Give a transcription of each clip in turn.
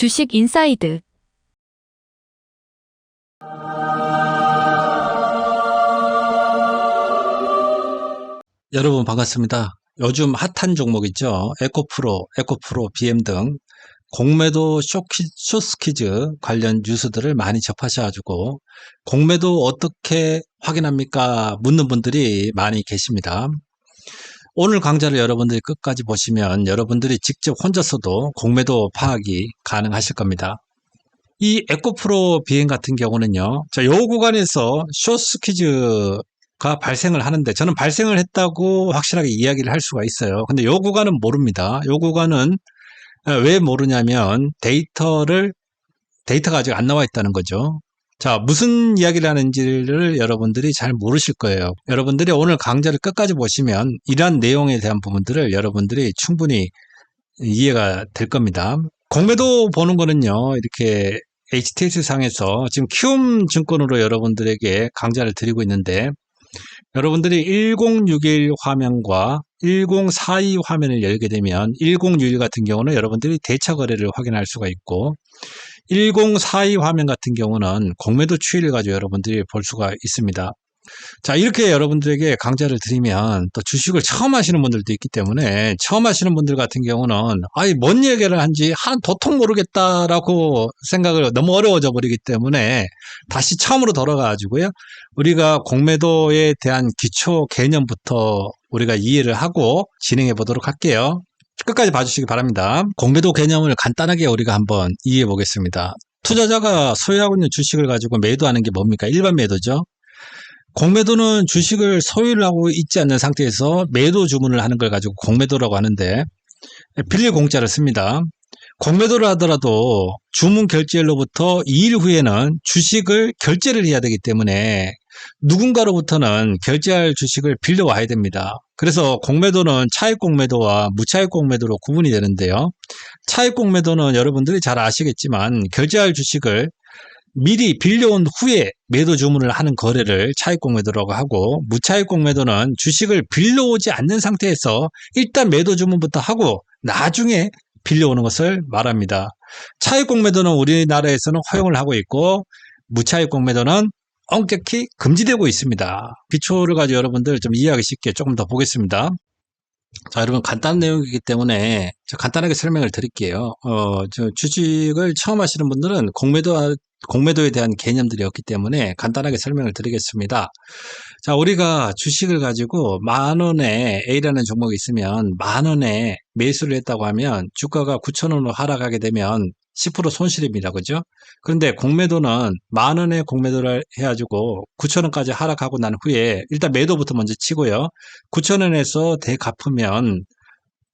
주식 인사이드. 여러분 반갑습니다. 요즘 핫한 종목 있죠. 에코프로, BM 등 공매도 숏스퀴즈 관련 뉴스들을 많이 접하셔가지고 공매도 어떻게 확인합니까? 묻는 분들이 많이 계십니다. 오늘 강좌를 여러분들이 끝까지 보시면 여러분들이 직접 혼자서도 공매도 파악이 가능하실 겁니다. 이 에코프로 BM 같은 경우는요. 자, 요 구간에서 숏스퀴즈가 발생을 하는데 저는 발생을 했다고 확실하게 이야기를 할 수가 있어요. 근데 요 구간은 모릅니다. 요 구간은 왜 모르냐면 데이터가 아직 안 나와 있다는 거죠. 자, 무슨 이야기를 하는지를 여러분들이 잘 모르실 거예요. 여러분들이 오늘 강좌를 끝까지 보시면 이러한 내용에 대한 부분들을 여러분들이 충분히 이해가 될 겁니다. 공매도 보는 거는요, 이렇게 HTS 상에서 지금 키움 증권으로 여러분들에게 강좌를 드리고 있는데 여러분들이 1061 화면과 1042 화면을 열게 되면 1061 같은 경우는 여러분들이 대차 거래를 확인할 수가 있고 1042 화면 같은 경우는 공매도 추이를 가지고 여러분들이 볼 수가 있습니다. 자, 이렇게 여러분들에게 강좌를 드리면 또 주식을 처음 하시는 분들도 있기 때문에 처음 하시는 분들 같은 경우는 뭔 얘기를 한지 도통 모르겠다라고 생각을 너무 어려워져 버리기 때문에 다시 처음으로 돌아가가지고요. 우리가 공매도에 대한 기초 개념부터 우리가 이해를 하고 진행해 보도록 할게요. 끝까지 봐주시기 바랍니다. 공매도 개념을 간단하게 우리가 한번 이해해 보겠습니다. 투자자가 소유하고 있는 주식을 가지고 매도하는 게 뭡니까? 일반 매도죠. 공매도는 주식을 소유를 하고 있지 않는 상태에서 매도 주문을 하는 걸 가지고 공매도라고 하는데 빌릴 공짜를 씁니다. 공매도를 하더라도 주문 결제일로부터 2일 후에는 주식을 결제를 해야 되기 때문에 누군가로부터는 결제할 주식을 빌려와야 됩니다. 그래서 공매도는 차익 공매도와 무차익 공매도로 구분이 되는데요. 차익 공매도는 여러분들이 잘 아시겠지만 결제할 주식을 미리 빌려온 후에 매도 주문을 하는 거래를 차익 공매도라고 하고 무차익 공매도는 주식을 빌려오지 않는 상태에서 일단 매도 주문부터 하고 나중에 빌려오는 것을 말합니다. 차익 공매도는 우리나라에서는 허용을 하고 있고 무차익 공매도는 엄격히 금지되고 있습니다. 기초를 가지고 여러분들 좀 이해하기 쉽게 조금 더 보겠습니다. 자, 여러분 간단한 내용이기 때문에 간단하게 설명을 드릴게요. 주식을 처음 하시는 분들은 공매도에 대한 개념들이 없기 때문에 간단하게 설명을 드리겠습니다. 자, 우리가 주식을 가지고 10,000원에 A라는 종목이 있으면 10,000원에 매수를 했다고 하면 주가가 9,000원으로 하락하게 되면 10% 손실입니다. 그죠? 그런데 공매도는 10,000원에 공매도를 해가지고 9,000원까지 하락하고 난 후에 일단 매도부터 먼저 치고요. 9,000원에서 대갚으면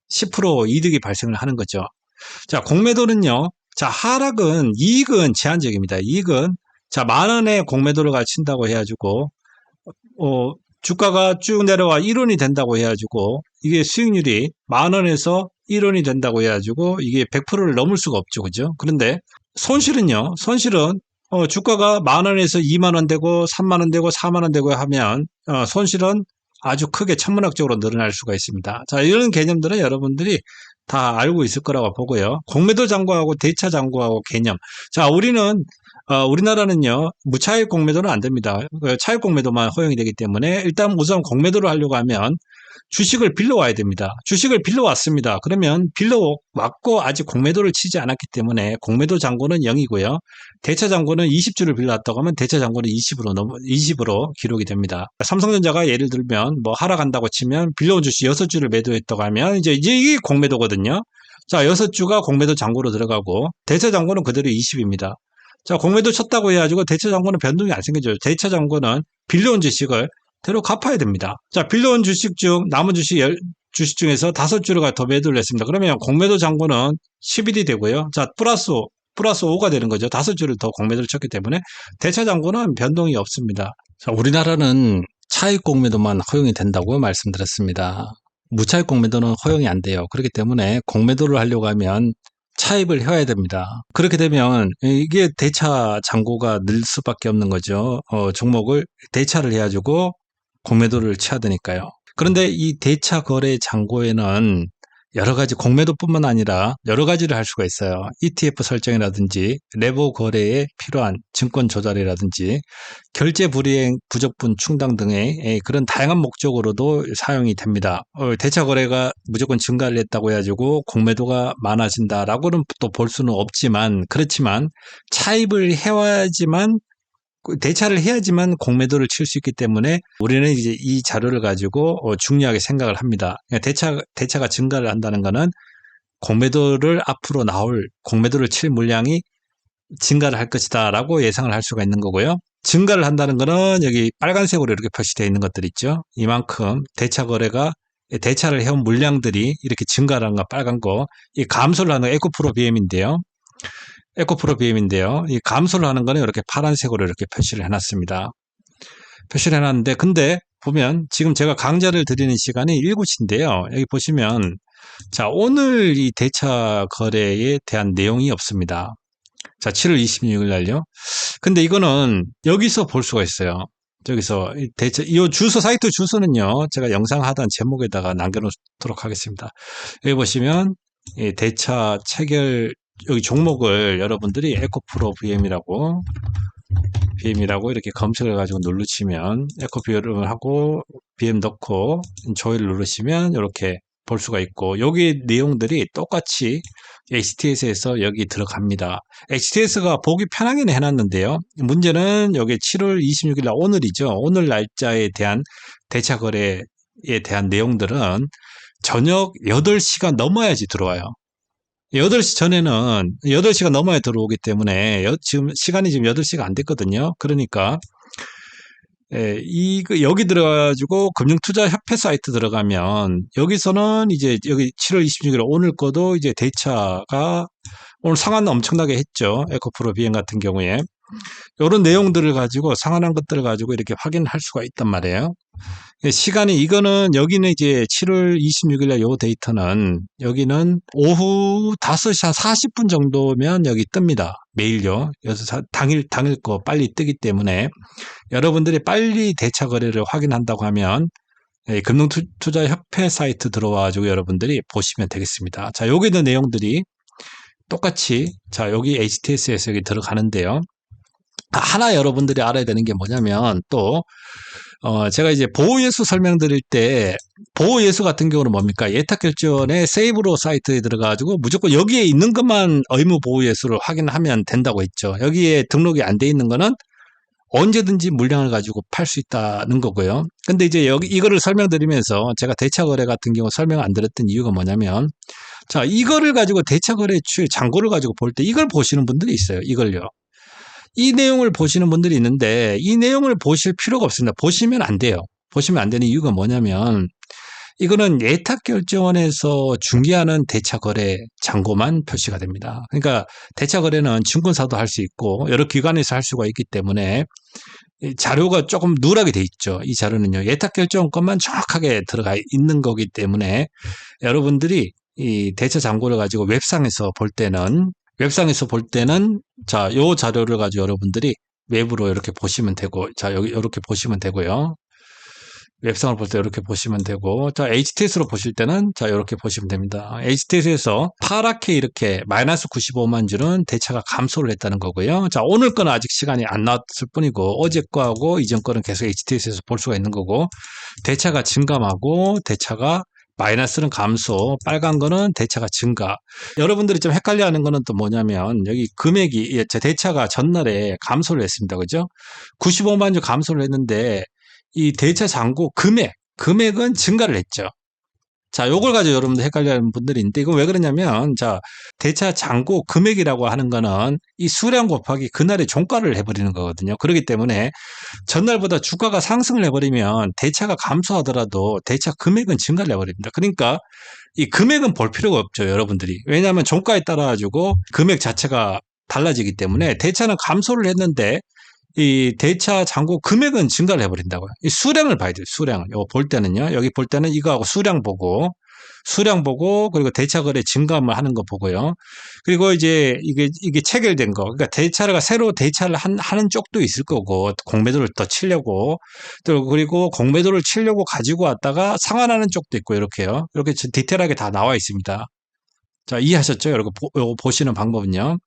10% 이득이 발생을 하는 거죠. 자, 공매도는요. 자, 이익은 제한적입니다. 이익은, 자, 10,000원에 공매도를 친다고 해가지고, 주가가 쭉 내려와 1원이 된다고 해가지고, 이게 수익률이 10,000원에서 1원이 된다고 해가지고, 이게 100%를 넘을 수가 없죠. 그죠? 그런데 손실은요, 주가가 10,000원에서 20,000원 되고, 30,000원 되고, 40,000원 되고 하면, 손실은 아주 크게 천문학적으로 늘어날 수가 있습니다. 자, 이런 개념들은 여러분들이 다 알고 있을 거라고 보고요. 공매도 잔고하고 대차 잔고하고 개념. 자, 우리나라는요, 무차익 공매도는 안 됩니다. 차익 공매도만 허용이 되기 때문에 일단 우선 공매도를 하려고 하면 주식을 빌려와야 됩니다. 주식을 빌려왔습니다. 그러면 빌려왔고 아직 공매도를 치지 않았기 때문에 공매도 잔고는 0이고요. 대차 잔고는 20주를 빌려왔다고 하면 대차 잔고는 20으로 기록이 됩니다. 삼성전자가 예를 들면 하락한다고 치면 빌려온 주식 6주를 매도했다고 하면 이제 이게 공매도거든요. 자, 6주가 공매도 잔고로 들어가고 대차 잔고는 그대로 20입니다. 자, 공매도 쳤다고 해가지고 대차 잔고는 변동이 안 생겨져요. 대차 잔고는 빌려온 주식을 대로 갚아야 됩니다. 자, 빌려온 주식 중 남은 주식 중에서 5주를 더 매도를 했습니다. 그러면 공매도 잔고는 11이 되고요. 자, 플러스 5가 되는 거죠. 5주를 더 공매도를 쳤기 때문에 대차 잔고는 변동이 없습니다. 자, 우리나라는 차익 공매도만 허용이 된다고 말씀드렸습니다. 무차익 공매도는 허용이 안 돼요. 그렇기 때문에 공매도를 하려고 하면 차입을 해야 됩니다. 그렇게 되면 이게 대차 잔고가 늘 수밖에 없는 거죠. 종목을 대차를 해가지고 공매도를 쳐야 되니까요. 그런데 이 대차 거래 잔고에는 여러 가지 공매도뿐만 아니라 여러 가지를 할 수가 있어요. ETF 설정이라든지 레버 거래에 필요한 증권 조달이라든지 결제 불이행 부적분 충당 등의 그런 다양한 목적으로도 사용이 됩니다. 대차 거래가 무조건 증가를 했다고 해가지고 공매도가 많아진다라고는 또 볼 수는 없지만, 그렇지만 차입을 해야지만, 대차를 해야지만 공매도를 칠 수 있기 때문에 우리는 이제 이 자료를 가지고 중요하게 생각을 합니다. 대차가 증가를 한다는 것은 공매도를 앞으로 나올 공매도를 칠 물량이 증가를 할 것이다 라고 예상을 할 수가 있는 거고요. 증가를 한다는 것은 여기 빨간색으로 이렇게 표시되어 있는 것들 있죠. 이만큼 대차를 해온 물량들이 이렇게 증가를 한 거 빨간 거, 이 감소를 하는 에코프로 BM인데요. 이 감소를 하는 거는 이렇게 파란색으로 이렇게 표시를 해놨습니다. 표시를 해놨는데, 근데 보면 지금 제가 강좌를 드리는 시간이 7시인데요. 여기 보시면, 자, 오늘 이 대차 거래에 대한 내용이 없습니다. 자, 7월 26일 날요. 근데 이거는 여기서 볼 수가 있어요. 저기서 이 주소, 사이트 주소는요, 제가 영상 하단 제목에다가 남겨놓도록 하겠습니다. 여기 보시면, 이 대차 체결, 여기 종목을 여러분들이 에코프로 BM이라고 이렇게 검색을 해가지고 누르시면 에코 BM을 하고 BM 넣고 조회를 누르시면 이렇게 볼 수가 있고, 여기 내용들이 똑같이 HTS에서 여기 들어갑니다. HTS가 보기 편하게는 해놨는데요. 문제는 여기 7월 26일 날 오늘이죠. 오늘 날짜에 대한 대차 거래에 대한 내용들은 저녁 8시가 넘어야지 들어와요. 8시 전에는 8시가 넘어야 들어오기 때문에 지금 시간이 지금 8시가 안 됐거든요. 그러니까 여기 들어가가지고 금융투자협회 사이트 들어가면 여기서는 이제 여기 7월 26일 오늘 거도 이제 대차가 오늘 상한 엄청나게 했죠. 에코프로 BM 같은 경우에 이런 내용들을 가지고 상한한 것들을 가지고 이렇게 확인할 수가 있단 말이에요. 시간이 이거는 여기는 이제 7월 26일 날 요 데이터는 여기는 오후 5시 한 40분 정도면 여기 뜹니다. 매일요. 그래서 당일 거 빨리 뜨기 때문에 여러분들이 빨리 대차 거래를 확인한다고 하면 금융투자협회 사이트 들어와가지고 여러분들이 보시면 되겠습니다. 자, 여기 있는 내용들이 똑같이 자, 여기 HTS에서 여기 들어가는데요. 하나 여러분들이 알아야 되는 게 뭐냐면 또 제가 이제 보호예수 설명드릴 때 보호예수 같은 경우는 뭡니까? 예탁결제원의 세이브로 사이트에 들어가가지고 무조건 여기에 있는 것만 의무 보호예수를 확인하면 된다고 했죠. 여기에 등록이 안 돼 있는 거는 언제든지 물량을 가지고 팔 수 있다는 거고요. 근데 이제 이거를 설명드리면서 제가 대차거래 같은 경우 설명 안 드렸던 이유가 뭐냐면, 자, 이거를 가지고 대차거래 잔고를 가지고 볼 때 이걸 보시는 분들이 있어요. 이걸요. 이 내용을 보시는 분들이 있는데 이 내용을 보실 필요가 없습니다. 보시면 안 돼요. 보시면 안 되는 이유가 뭐냐면 이거는 예탁결제원에서 중개하는 대차거래 잔고만 표시가 됩니다. 그러니까 대차거래는 증권사도 할 수 있고 여러 기관에서 할 수가 있기 때문에 자료가 조금 누락이 돼 있죠. 이 자료는요. 예탁결제원 것만 정확하게 들어가 있는 거기 때문에 여러분들이 이 대차 잔고를 가지고 웹상에서 볼 때는 자, 요 자료를 가지고 여러분들이 웹으로 이렇게 보시면 되고, 자, 여기 이렇게 보시면 되고요. 웹상을 볼 때 이렇게 보시면 되고, 자, HTS로 보실 때는 자, 이렇게 보시면 됩니다. HTS에서 파랗게 이렇게 마이너스 95만 주는 대차가 감소를 했다는 거고요. 자, 오늘 거는 아직 시간이 안 나왔을 뿐이고, 어제 거하고 이전 거는 계속 HTS에서 볼 수가 있는 거고, 대차가 증감하고, 대차가 마이너스는 감소, 빨간 거는 대차가 증가. 여러분들이 좀 헷갈려 하는 거는 또 뭐냐면, 여기 금액이, 대차가 전날에 감소를 했습니다. 그죠? 95만 주 감소를 했는데, 이 대차 잔고 금액은 증가를 했죠. 자, 요걸 가지고 여러분들 헷갈려 하는 분들이 있는데, 이거 왜 그러냐면, 자, 대차 잔고 금액이라고 하는 거는 이 수량 곱하기 그날의 종가를 해버리는 거거든요. 그렇기 때문에 전날보다 주가가 상승을 해버리면 대차가 감소하더라도 대차 금액은 증가를 해버립니다. 그러니까 이 금액은 볼 필요가 없죠, 여러분들이. 왜냐하면 종가에 따라 가지고 금액 자체가 달라지기 때문에 대차는 감소를 했는데 이 대차 잔고 금액은 증가를 해버린다고요. 이 수량을 봐야 돼요, 수량을. 요거 볼 때는요. 여기 볼 때는 이거하고 수량 보고 수량 보고, 그리고 대차 거래 증감을 하는 거 보고요. 그리고 이제 이게 체결된 거. 그러니까 대차가 새로 대차를 하는 쪽도 있을 거고, 공매도를 더 치려고. 또 그리고 공매도를 치려고 가지고 왔다가 상환하는 쪽도 있고, 이렇게요. 이렇게 디테일하게 다 나와 있습니다. 자, 이해하셨죠? 여러분, 요거 보시는 방법은요.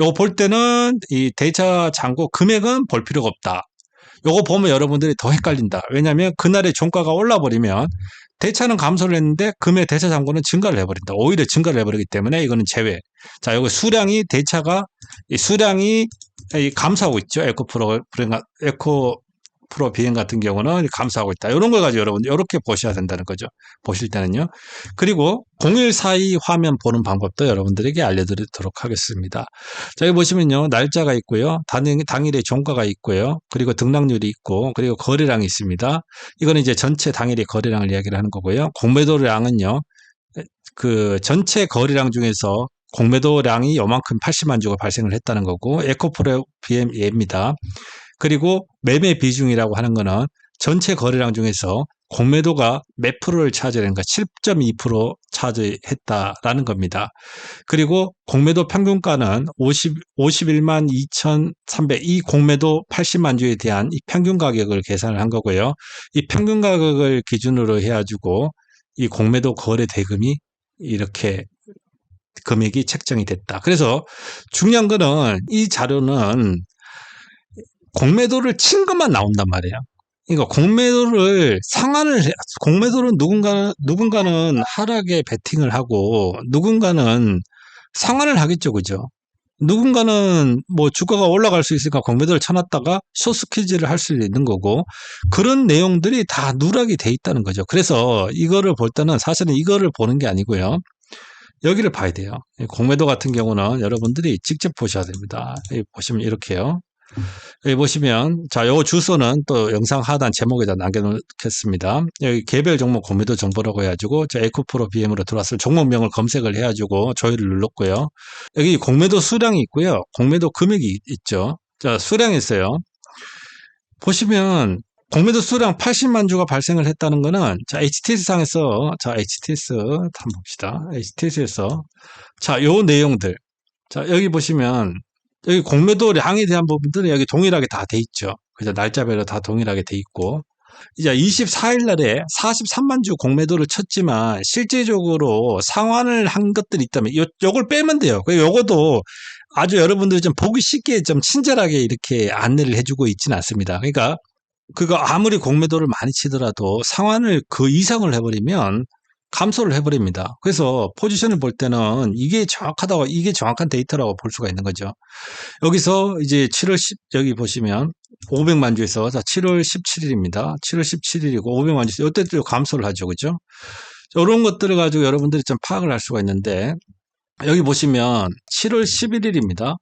요거 볼 때는 이 대차 잔고 금액은 볼 필요가 없다. 요거 보면 여러분들이 더 헷갈린다. 왜냐하면 그날의 종가가 올라버리면 대차는 감소를 했는데 금액 대차 잔고는 증가를 해버린다. 오히려 증가를 해버리기 때문에 이거는 제외. 자, 요거 수량이 대차가 이 수량이 감소하고 있죠. 에코프로 비행 같은 경우는 감소하고 있다. 이런 걸 가지고 여러분 이렇게 보셔야 된다는 거죠. 보실 때는요. 그리고 0142 화면 보는 방법도 여러분들에게 알려드리도록 하겠습니다. 자, 여기 보시면요. 날짜가 있고요. 당일의 종가가 있고요. 그리고 등락률이 있고, 그리고 거래량이 있습니다. 이거는 이제 전체 당일의 거래량을 이야기를 하는 거고요. 공매도량은요. 그 전체 거래량 중에서 공매도량이 요만큼 80만 주가 발생을 했다는 거고, 에코프로 BM입니다. 그리고 매매 비중이라고 하는 거는 전체 거래량 중에서 공매도가 몇 프로를 차지하는가 7.2% 차지했다라는 겁니다. 그리고 공매도 평균가는 51만 2,300, 이 공매도 80만 주에 대한 이 평균 가격을 계산을 한 거고요. 이 평균 가격을 기준으로 해가지고 이 공매도 거래 대금이 이렇게 금액이 책정이 됐다. 그래서 중요한 거는 이 자료는 공매도를 친 것만 나온단 말이에요. 그러니까 공매도를 누군가는 하락에 베팅을 하고 누군가는 상환을 하겠죠. 그죠? 누군가는 뭐 주가가 올라갈 수 있으니까 공매도를 쳐놨다가 숏스퀴즈를 할 수 있는 거고, 그런 내용들이 다 누락이 돼 있다는 거죠. 그래서 이거를 볼 때는 사실은 이거를 보는 게 아니고요. 여기를 봐야 돼요. 공매도 같은 경우는 여러분들이 직접 보셔야 됩니다. 여기 보시면 이렇게요. 여기 보시면, 자, 요 주소는 또 영상 하단 제목에다 남겨놓겠습니다. 여기 개별 종목 공매도 정보라고 해가지고, 저 에코프로 BM으로 들어왔을 종목명을 검색을 해가지고 조회를 눌렀고요. 여기 공매도 수량이 있고요. 공매도 금액이 있죠. 자, 수량이 있어요. 보시면, 공매도 수량 80만 주가 발생을 했다는 거는, 자, HTS 상에서, 자, HTS 한번 봅시다. HTS에서, 자, 요 내용들. 자, 여기 보시면, 여기 공매도량에 대한 부분들은 여기 동일하게 다 돼 있죠. 그죠? 날짜별로 다 동일하게 돼 있고. 이제 24일 날에 43만 주 공매도를 쳤지만 실제적으로 상환을 한 것들이 있다면 요걸 빼면 돼요. 요것도 아주 여러분들이 좀 보기 쉽게 좀 친절하게 이렇게 안내를 해주고 있지는 않습니다. 그러니까 그거 아무리 공매도를 많이 치더라도 상환을 그 이상을 해버리면 감소를 해버립니다. 그래서 포지션을 볼 때는 이게 정확하다고, 이게 정확한 데이터라고 볼 수가 있는 거죠. 여기서 이제 7월 10, 여기 보시면 500만 주에서, 자, 7월 17일입니다. 7월 17일이고 500만 주에서 이때 또 감소를 하죠. 그죠? 이런 것들을 가지고 여러분들이 좀 파악을 할 수가 있는데, 여기 보시면 7월 11일입니다.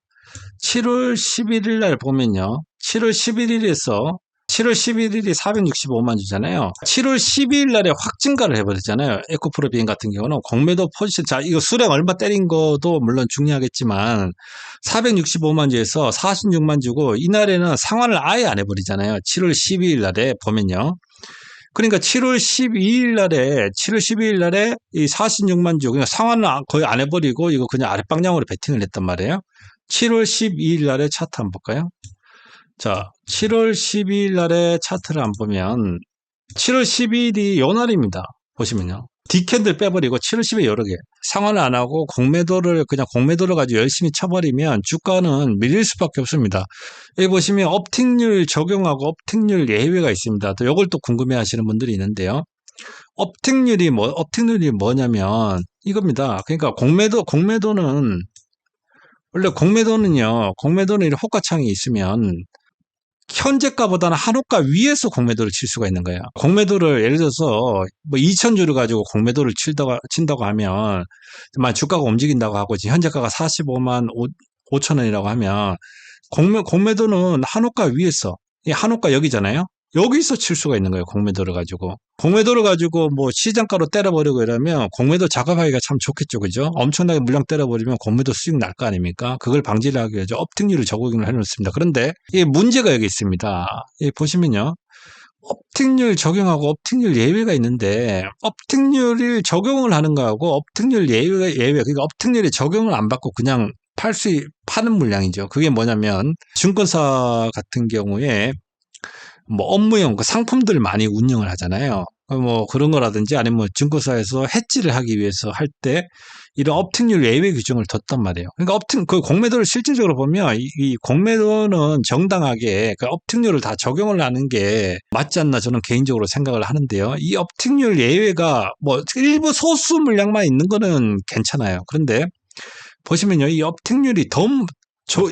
7월 11일 날 보면요. 7월 11일에서 7월 11일이 465만 주잖아요. 7월 12일 날에 확 증가를 해버리잖아요. 에코프로 비행 같은 경우는 공매도 포지션, 자, 이거 수량 얼마 때린 것도 물론 중요하겠지만 465만 주에서 46만 주고 이날에는 상환을 아예 안 해버리잖아요. 7월 12일 날에 보면요. 그러니까 7월 12일 날에 이 46만 주, 그러니까 상환을 거의 안 해버리고 이거 그냥 아랫방향으로 베팅을 했단 말이에요. 7월 12일 날에 차트 한번 볼까요? 자, 7월 12일 날에 차트를 안 보면 7월 12일이 요 날입니다. 보시면요. D캔들 빼버리고 7월 10일 여러 개. 상환을 안 하고 공매도를 가지고 열심히 쳐버리면 주가는 밀릴 수밖에 없습니다. 여기 보시면 업틱률 적용하고 업틱률 예외가 있습니다. 또 이걸 또 궁금해 하시는 분들이 있는데요. 업틱률이 뭐냐면 이겁니다. 그러니까 공매도는 원래 공매도는 호가창이 있으면 현재가보다는 한호가 위에서 공매도를 칠 수가 있는 거예요. 공매도를 예를 들어서 뭐 2,000주를 가지고 공매도를 친다고 하면 주가가 움직인다고 하고 현재가가 45만 5천 원이라고 하면 공매도는 한호가 위에서, 이 한호가 여기잖아요. 여기서 칠 수가 있는 거예요. 공매도를 가지고 뭐 시장가로 때려버리고 이러면 공매도 작업하기가 참 좋겠죠. 그죠? 엄청나게 물량 때려버리면 공매도 수익 날 거 아닙니까? 그걸 방지를 하기 위해서 업틱률을 적용을 해놓습니다. 그런데 이 문제가 여기 있습니다. 보시면요. 업틱률 적용하고 업틱률 예외가 있는데 업틱률을 적용을 하는 거하고 업틱률 예외 그러니까 업틱률에 적용을 안 받고 그냥 파는 물량이죠. 그게 뭐냐면 증권사 같은 경우에 뭐 업무용 그 상품들 많이 운영을 하잖아요. 뭐 그런 거라든지 아니면 뭐 증권사에서 해지를 하기 위해서 할 때 이런 업팅률 예외 규정을 뒀단 말이에요. 그러니까 그 공매도를 실질적으로 보면 이 공매도는 정당하게 그 업팅률을 다 적용을 하는 게 맞지 않나 저는 개인적으로 생각을 하는데요. 이 업팅률 예외가 뭐 일부 소수 물량만 있는 거는 괜찮아요. 그런데 보시면요, 이 업팅률이 더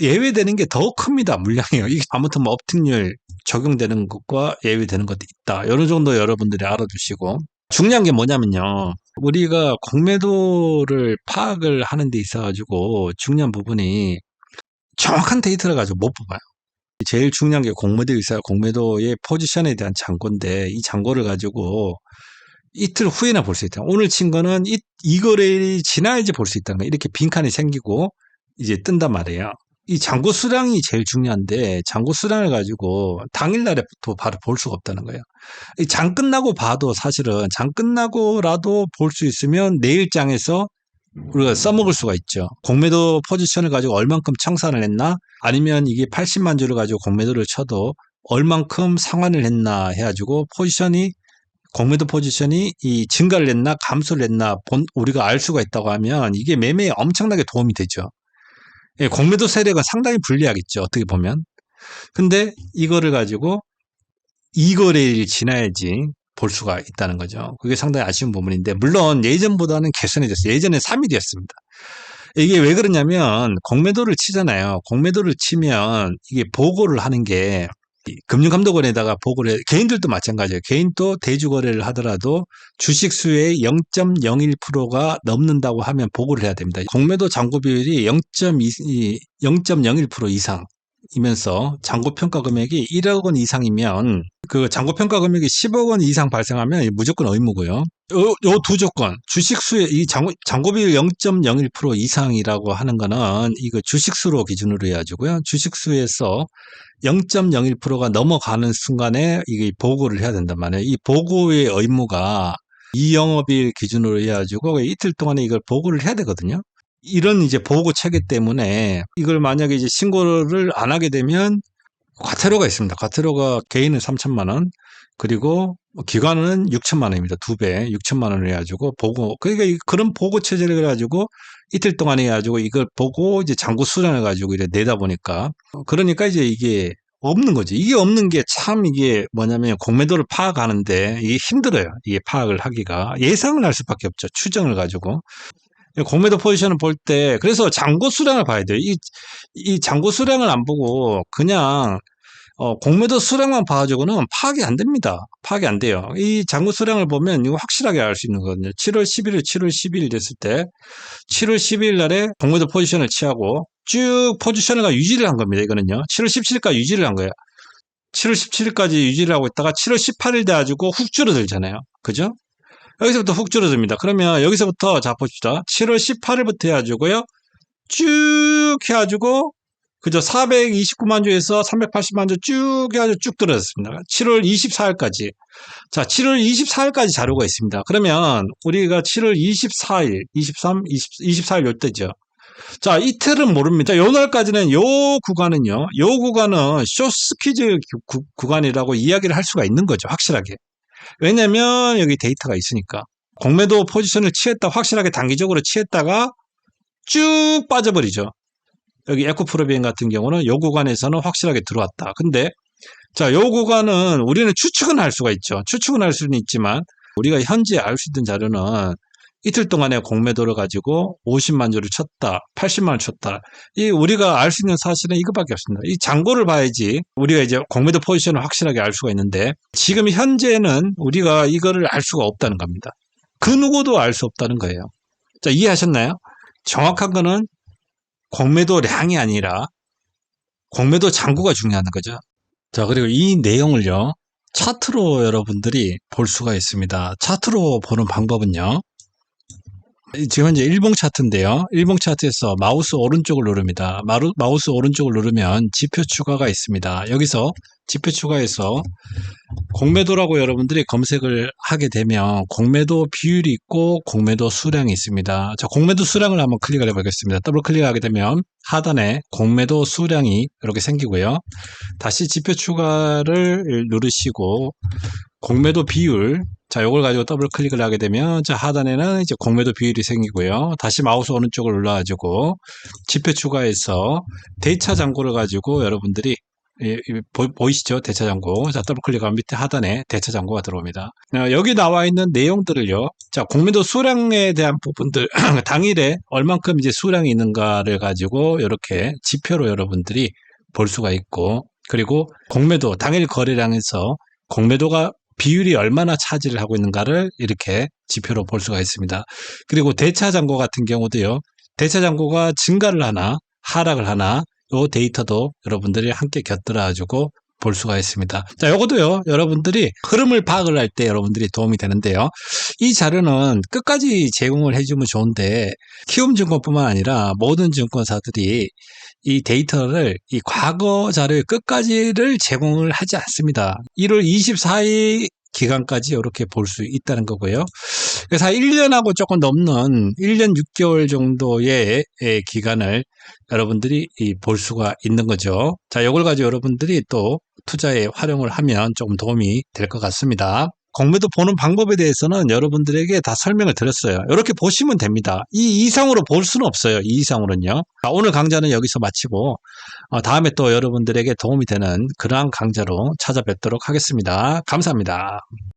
예외되는 게 더 큽니다. 물량이요. 이게 아무튼 뭐 업팅률 적용되는 것과 예외되는 것도 있다. 어느 정도 여러분들이 알아두시고 중요한 게 뭐냐면요. 우리가 공매도를 파악을 하는 데 있어가지고 중요한 부분이 정확한 데이터를 가지고 못 뽑아요. 제일 중요한 게 공매도 있어요. 공매도의 포지션에 대한 잔고인데 이 잔고를 가지고 이틀 후에나 볼 수 있다. 오늘 친 거는 이 거래일이 지나야지 볼 수 있다는 거예요. 이렇게 빈칸이 생기고 이제 뜬단 말이에요. 이 잔고 수량이 제일 중요한데 잔고 수량을 가지고 당일날에부터 바로 볼 수가 없다는 거예요. 이 장 끝나고 봐도 사실은 장 끝나고라도 볼 수 있으면 내일장에서 우리가 써먹을 수가 있죠. 공매도 포지션을 가지고 얼만큼 청산을 했나 아니면 이게 80만 주를 가지고 공매도를 쳐도 얼만큼 상환을 했나 해가지고 공매도 포지션이 이 증가를 했나 감소를 했나 우리가 알 수가 있다고 하면 이게 매매에 엄청나게 도움이 되죠. 예, 공매도 세력은 상당히 불리하겠죠. 어떻게 보면. 근데 이거를 가지고 이거래일 지나야지 볼 수가 있다는 거죠. 그게 상당히 아쉬운 부분인데 물론 예전보다는 개선해졌어요. 예전에 3일이었습니다. 이게 왜 그러냐면 공매도를 치잖아요. 공매도를 치면 이게 보고를 하는 게 금융감독원에다가 보고를 해. 개인들도 마찬가지예요. 개인도 대주거래를 하더라도 주식 수의 0.01%가 넘는다고 하면 보고를 해야 됩니다. 공매도 잔고 비율이 0.01% 이상이면서 잔고 평가 금액이 1억 원 이상이면 그 잔고 평가 금액이 10억 원 이상 발생하면 무조건 의무고요. 요 두 조건, 주식 수의 이 잔고 비율 0.01% 이상이라고 하는 거는 이거 주식 수로 기준으로 해가지고요. 주식 수에서 0.01%가 넘어가는 순간에 이게 보고를 해야 된단 말이에요. 이 보고의 의무가 이 영업일 기준으로 해가지고 이틀 동안에 이걸 보고를 해야 되거든요. 이런 이제 보고 체계 때문에 이걸 만약에 이제 신고를 안 하게 되면 과태료가 있습니다. 과태료가 개인은 3천만 원, 그리고 기관은 6천만 원입니다. 2배, 6천만 원을 해가지고 그러니까 그런 보고 체제를 해가지고 이틀 동안 해가지고 이걸 보고 이제 잔고 수량을 가지고 이래 내다 보니까 그러니까 이제 이게 없는 거지. 이게 없는 게 참 이게 뭐냐면 공매도를 파악하는데 이게 힘들어요. 이게 파악을 하기가 예상을 할 수밖에 없죠. 추정을 가지고. 공매도 포지션을 볼 때 그래서 잔고 수량을 봐야 돼요. 이 잔고 수량을 안 보고 그냥 공매도 수량만 봐가지고는 파악이 안 됩니다. 파악이 안 돼요. 이 잔고 수량을 보면 이거 확실하게 알 수 있는 거거든요. 7월 11일, 7월 12일 됐을 때 7월 12일 날에 공매도 포지션을 취하고 쭉 포지션을 유지를 한 겁니다. 이거는요. 7월 17일까지 유지를 한 거예요. 7월 17일까지 유지를 하고 있다가 7월 18일 돼가지고 훅 줄어들잖아요. 그죠? 여기서부터 훅 줄어듭니다. 그러면 여기서부터 자 봅시다. 7월 18일부터 해가지고요. 쭉 해가지고 그죠? 429만 주에서 380만 주 쭉 해가지고 쭉 떨어졌습니다. 7월 24일까지. 자, 7월 24일까지 자료가 있습니다. 그러면 우리가 7월 24일, 23, 24일 요때죠. 자, 이틀은 모릅니다. 요 날까지는 요 구간은요. 요 구간은 쇼스퀴즈 구간이라고 이야기를 할 수가 있는 거죠. 확실하게. 왜냐면 여기 데이터가 있으니까. 공매도 포지션을 취했다, 확실하게 단기적으로 취했다가 쭉 빠져버리죠. 여기 에코프로비엔 같은 경우는 요 구간에서는 확실하게 들어왔다. 근데 자, 요 구간은 우리는 추측은 할 수가 있죠. 추측은 할 수는 있지만 우리가 현재 알 수 있는 자료는 이틀 동안에 공매도를 가지고 50만 주를 쳤다, 80만 원 쳤다. 이 우리가 알 수 있는 사실은 이것밖에 없습니다. 이 잔고를 봐야지 우리가 이제 공매도 포지션을 확실하게 알 수가 있는데 지금 현재는 우리가 이거를 알 수가 없다는 겁니다. 그 누구도 알 수 없다는 거예요. 자, 이해하셨나요? 정확한 거는 공매도량이 아니라 공매도 잔고가 중요한 거죠. 자, 그리고 이 내용을요, 차트로 여러분들이 볼 수가 있습니다. 차트로 보는 방법은요, 지금 현재 일봉 차트인데요. 일봉 차트에서 마우스 오른쪽을 누릅니다. 마우스 오른쪽을 누르면 지표 추가가 있습니다. 여기서 지표 추가해서 공매도라고 여러분들이 검색을 하게 되면 공매도 비율이 있고 공매도 수량이 있습니다. 자, 공매도 수량을 한번 클릭을 해보겠습니다. 더블 클릭하게 되면 하단에 공매도 수량이 이렇게 생기고요. 다시 지표 추가를 누르시고 공매도 비율, 자, 요걸 가지고 더블 클릭을 하게 되면, 자, 하단에는 이제 공매도 비율이 생기고요. 다시 마우스 오른쪽을 눌러가지고, 지표 추가해서, 대차 잔고를 가지고 여러분들이, 보이시죠? 대차 잔고. 자, 더블 클릭하면 밑에 하단에 대차 잔고가 들어옵니다. 여기 나와 있는 내용들을요. 자, 공매도 수량에 대한 부분들, 당일에 얼만큼 이제 수량이 있는가를 가지고, 이렇게 지표로 여러분들이 볼 수가 있고, 그리고 공매도, 당일 거래량에서 공매도가 비율이 얼마나 차지를 하고 있는가를 이렇게 지표로 볼 수가 있습니다. 그리고 대차 잔고 같은 경우도요. 대차 잔고가 증가를 하나 하락을 하나 요 데이터도 여러분들이 함께 곁들여 가지고 볼 수가 있습니다. 자, 요것도요. 여러분들이 흐름을 파악을 할 때 여러분들이 도움이 되는데요. 이 자료는 끝까지 제공을 해주면 좋은데 키움증권뿐만 아니라 모든 증권사들이 이 데이터를 이 과거 자료의 끝까지를 제공을 하지 않습니다. 1월 24일 기간까지 이렇게 볼 수 있다는 거고요. 그래서 1년하고 조금 넘는 1년 6개월 정도의 기간을 여러분들이 볼 수가 있는 거죠. 자, 이걸 가지고 여러분들이 또 투자에 활용을 하면 조금 도움이 될 것 같습니다. 공매도 보는 방법에 대해서는 여러분들에게 다 설명을 드렸어요. 이렇게 보시면 됩니다. 이 이상으로 볼 수는 없어요. 이 이상으로는요. 자, 오늘 강좌는 여기서 마치고 다음에 또 여러분들에게 도움이 되는 그러한 강좌로 찾아뵙도록 하겠습니다. 감사합니다.